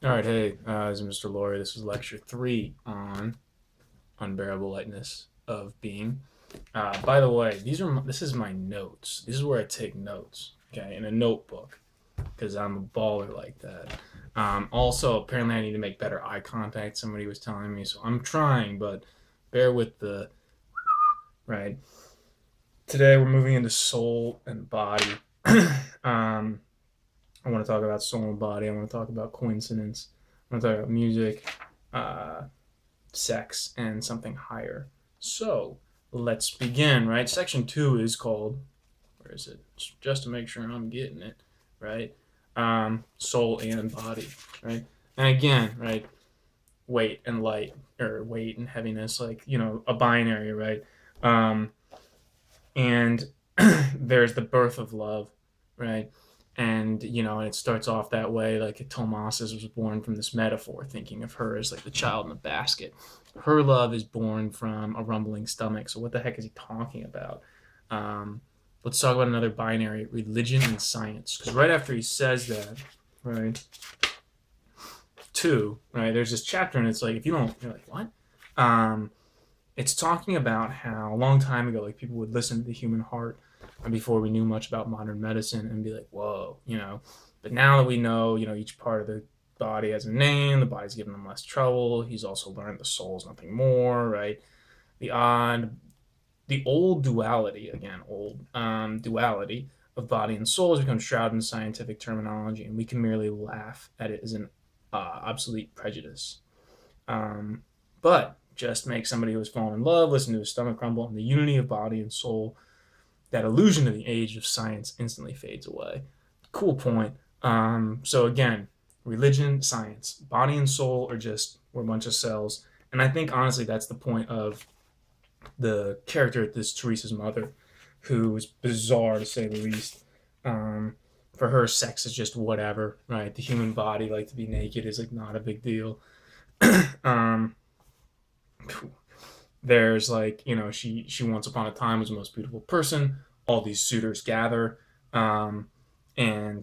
All right, hey, this is Mr. Loria. This is lecture 3 on Unbearable Lightness of Being. By the way, this is my notes. This is where I take notes, okay, in a notebook, because I'm a baller like that. Also, apparently I need to make better eye contact, somebody was telling me, so I'm trying, but bear with the, right? Today we're moving into soul and body. I want to talk about soul and body. I want to talk about coincidence. I want to talk about music, sex, and something higher. So let's begin, right? Section 2 is called, where is it? Just to make sure I'm getting it, right? Soul and body, right? And again, right? Weight and light, or weight and heaviness, like, a binary, right? And there's the birth of love, right? And it starts off that way, like Tomas's was born from this metaphor, thinking of her as like the child in the basket. Her love is born from a rumbling stomach. So what the heck is he talking about? Let's talk about another binary, religion and science. Because right after he says that, right, 2, right, there's this chapter and it's like, if you don't, you're like, what? It's talking about how a long time ago, like, people would listen to the human heart before we knew much about modern medicine and be like, whoa, But now that we know, each part of the body has a name, the body's giving them less trouble. He's also learned the soul is nothing more, right? The old duality, again, duality of body and soul has become shrouded in scientific terminology, and we can merely laugh at it as an obsolete prejudice. But just make somebody who has fallen in love listen to his stomach rumble, and the unity of body and soul, that illusion of the age of science, instantly fades away. Cool point. So again, religion, science, body and soul we're a bunch of cells. And I think honestly that's the point of the character, this Teresa's mother, who is bizarre to say the least. For her, sex is just whatever, right? The human body, like, to be naked is like not a big deal. There's like, she once upon a time was the most beautiful person. All these suitors gather, and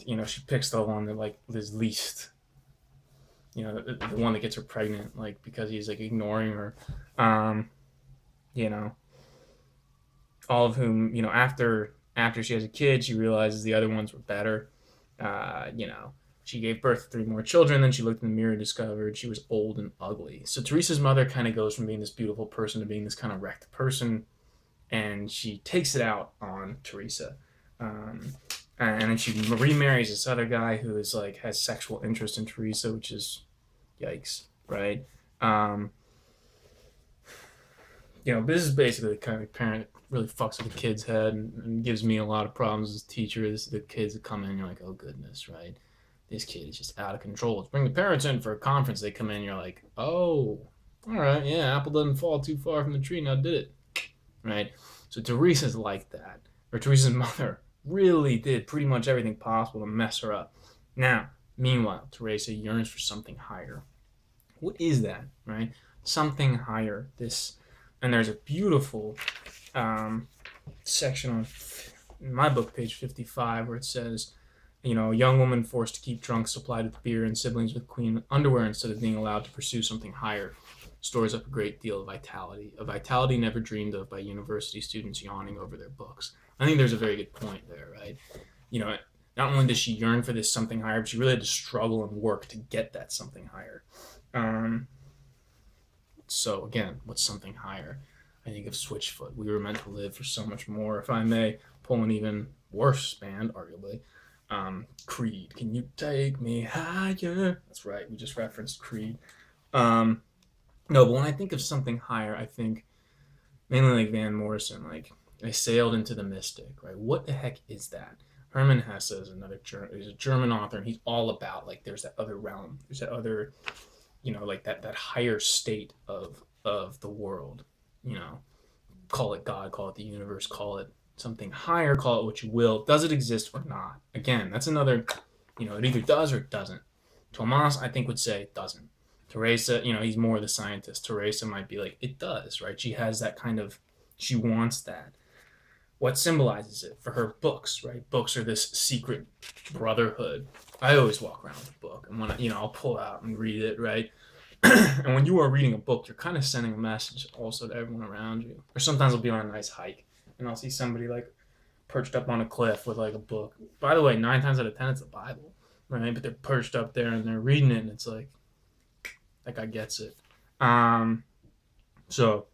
she picks the one that like is least, the one that gets her pregnant, like, because he's like ignoring her. All of whom, after she has a kid, she realizes the other ones were better. She gave birth to 3 more children, then she looked in the mirror and discovered she was old and ugly. So Teresa's mother kind of goes from being this beautiful person to being this kind of wrecked person, and she takes it out on Teresa. And then she remarries this other guy who is like has sexual interest in Teresa, which is yikes, right? This is basically the kind of parent that really fucks with the kid's head and gives me a lot of problems as a teacher. This is the kids that come in, you're like, oh goodness, right? This kid is just out of control. Let's bring the parents in for a conference. They come in, you're like, oh, all right, yeah, apple doesn't fall too far from the tree, now did it, right? So Teresa's like that, or Teresa's mother really did pretty much everything possible to mess her up. Now, meanwhile, Teresa yearns for something higher. What is that, right? Something higher. And there's a beautiful section on, in my book, page 55, where it says, a young woman forced to keep trunks supplied with beer and siblings with clean underwear instead of being allowed to pursue something higher stores up a great deal of vitality, a vitality never dreamed of by university students yawning over their books. I think there's a very good point there, right? Not only does she yearn for this something higher, but she really had to struggle and work to get that something higher. So again, what's something higher? I think of Switchfoot. We were meant to live for so much more. If I may pull an even worse band, arguably, Creed. Can you take me higher? That's right. We just referenced Creed. No, but when I think of something higher, I think mainly like Van Morrison. Like, I sailed into the mystic. Right? What the heck is that? Hermann Hesse is he's a German author, and he's all about like there's that other realm. There's that other, like that higher state of the world. Call it God, call it the universe, call it something higher, call it what you will. Does it exist or not? Again, that's another, it either does or it doesn't. Tomas, I think, would say it doesn't. Teresa, he's more the scientist. Teresa might be like, it does, right? She has that kind of, she wants that. what symbolizes it? For her, books, right? Books are this secret brotherhood. I always walk around with a book, and when I'll pull out and read it, right? And when you are reading a book, you're kind of sending a message also to everyone around you. Or sometimes I'll be on a nice hike, and I'll see somebody like perched up on a cliff with like a book. By the way, 9 times out of 10, it's the Bible, right? But they're perched up there and they're reading it, and it's like that guy gets it. So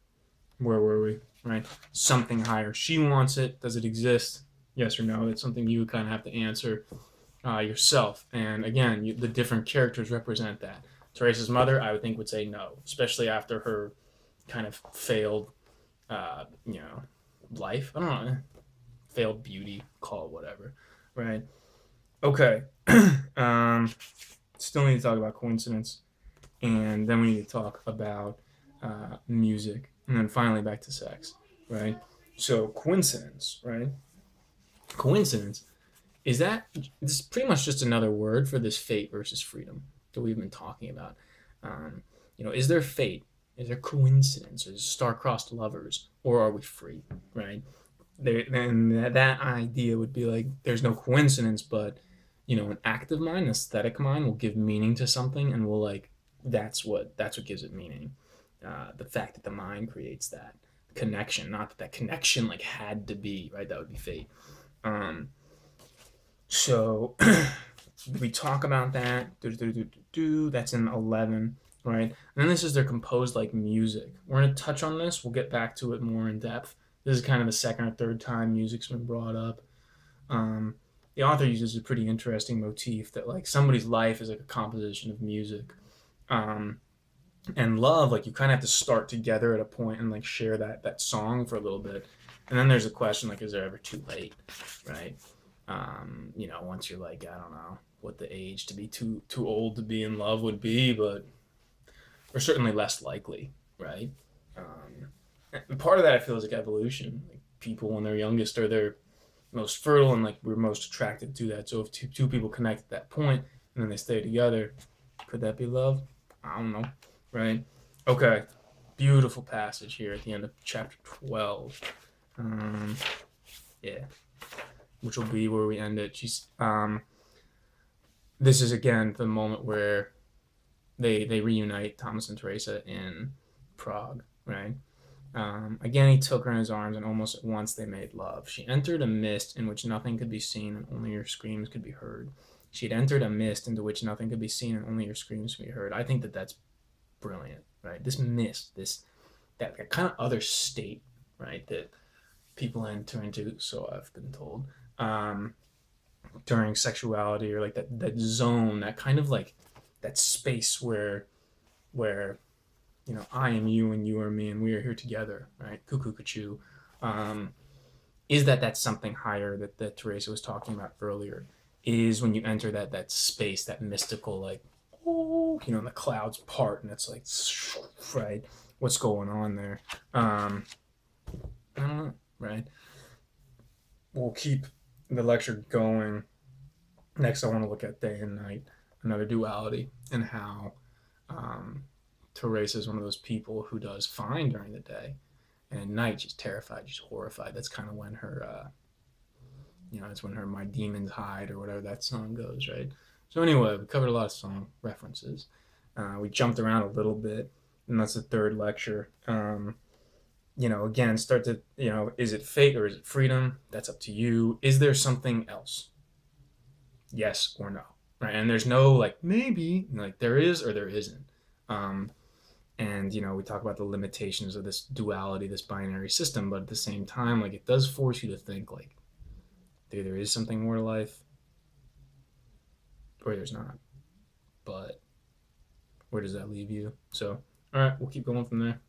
where were we? Right? Something higher. She wants it. Does it exist? Yes or no? That's something you kind of have to answer yourself. And again, the different characters represent that. Teresa's mother, I would think, would say no, especially after her kind of failed, life. I don't know, failed beauty, call it whatever, right? Okay. Still need to talk about coincidence, and then we need to talk about music, and then finally back to sex, right? So coincidence, right? Coincidence it's pretty much just another word for this fate versus freedom that we've been talking about. Is there fate? Is there coincidence? Is star-crossed lovers, or are we free? Right? Then that idea would be like there's no coincidence, but an active mind, an aesthetic mind, will give meaning to something, and will like that's what gives it meaning. The fact that the mind creates that connection, not that connection like had to be right. That would be fate. So we talk about that. That's in 11, right? And then this is their composed like music. We're gonna touch on this. We'll get back to it more in depth. This is kind of the second or third time music's been brought up. The author uses a pretty interesting motif that like somebody's life is like a composition of music. And love, like you kind of have to start together at a point and like share that song for a little bit. And then there's a question like, is there ever too late, right? Once you're like, I don't know what the age to be too old to be in love would be, but we're certainly less likely, right? And part of that I feel is like evolution. Like people when they're youngest are their most fertile, and like we're most attracted to that. So if two people connect at that point and then they stay together, could that be love? I don't know, right? Okay, beautiful passage here at the end of chapter 12. Yeah, which will be where we end it. This is again the moment where they reunite, Thomas and Teresa, in Prague, right? Again, he took her in his arms, and almost at once they made love. She entered a mist in which nothing could be seen, and only her screams could be heard. She had entered a mist into which nothing could be seen, and only her screams could be heard. I think that's brilliant, right? This mist, that kind of other state, right, that people enter into, so I've been told, during sexuality, or like that zone, that kind of like that space where I am you and you are me and we are here together, right? Cuckoo cuckoo. Is that's something higher that Teresa was talking about earlier, is when you enter that space, that mystical, like, oh, the clouds part and it's like, right? What's going on there? I don't know, right? We'll keep the lecture going. Next, I want to look at day and night, another duality, and how Teresa is one of those people who does fine during the day, and at night she's terrified, she's horrified. That's kind of when her, it's when her "My Demons Hide" or whatever that song goes, right? So anyway, we covered a lot of song references. We jumped around a little bit, and that's the third lecture. Again, start to, is it fate or is it freedom? That's up to you. Is there something else? Yes or no, right? And there's no like maybe, like there is or there isn't. And we talk about the limitations of this duality, this binary system, but at the same time, like it does force you to think like there is something more to life or there's not. But where does that leave you? So, all right, we'll keep going from there.